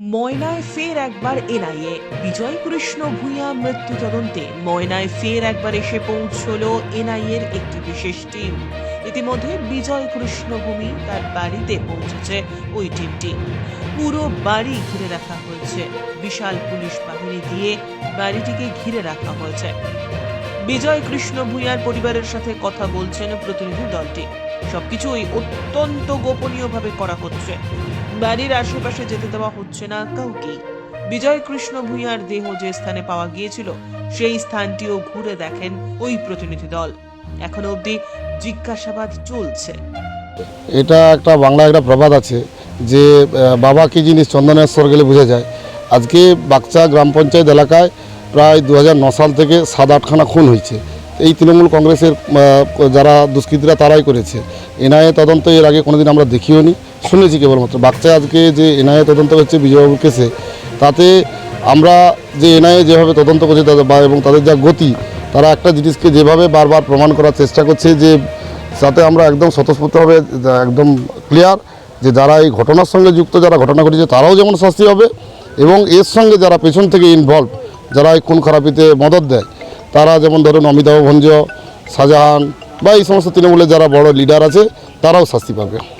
ময়নায় ফের একবার এনআইএ। বিজয় কৃষ্ণ ভূঁইয়া মৃত্যু তদন্তে ময়নায় ফের একবার এসে পৌঁছল এনআইএর একটি বিশেষ টিম। ইতিমধ্যে বিজয় কৃষ্ণ ভূমি তার বাড়িতে পৌঁছেছে ওই টিমটি। পুরো বাড়ি ঘিরে রাখা হয়েছে, বিশাল পুলিশ বাহিনী দিয়ে বাড়িটিকে ঘিরে রাখা হয়েছে। বিজয় কৃষ্ণ ভূঁইয়ার পরিবারের সাথে কথা বলছেন প্রতিনিধি দলটি। সবকিছুই অত্যন্ত গোপনীয়ভাবে করা হচ্ছে, বাড়ির আশেপাশে যেতে দেওয়া হচ্ছে না কাউকে। বিজয় কৃষ্ণ ভূঁইয়ার দেহ যে স্থানে পাওয়া গিয়েছিল সেই স্থানটিও ঘুরে দেখেন ওই প্রতিনিধি দল। এখনো অবধি জিজ্ঞাসাবাদ চলছে। এটা একটা বাংলা একটা প্রবাদ আছে যে বাবা কি জিনিস চন্দনের স্বর গেলে বোঝা যায়। আজকে বাগচা গ্রাম পঞ্চায়েত এলাকায় প্রায় 2009 সাল থেকে 7-8খানা খুন হয়েছে। এই তৃণমূল কংগ্রেসের যারা দুষ্কৃতীরা তারাই করেছে। এনআইএ তদন্ত এর আগে কোনোদিন আমরা দেখিও নি, শুনেছি কেবলমাত্র। বাগচায় আজকে যে এনআইএ তদন্ত হচ্ছে বিজয়বাবুর কেসে, তাতে আমরা যে এনআইএ যেভাবে তদন্ত করছে এবং তাদের যা গতি, তারা একটা জিনিসকে যেভাবে বারবার প্রমাণ করার চেষ্টা করছে যে যাতে আমরা একদম স্বতঃস্ফূর্তভাবে একদম ক্লিয়ার যে যারা এই ঘটনার সঙ্গে যুক্ত, যারা ঘটনা ঘটেছে তারাও যেমন শাস্তি হবে, এবং এর সঙ্গে যারা পেছন থেকে ইনভলভ, যারা এই খুন খারাপিতে মদত দেয়, তারা যেমন ধরুন অমিতাভ ভঞ্জ, শাহজাহান বা এই সমস্ত তৃণমূলের যারা বড় লিডার আছে, তারাও শাস্তি পাবে।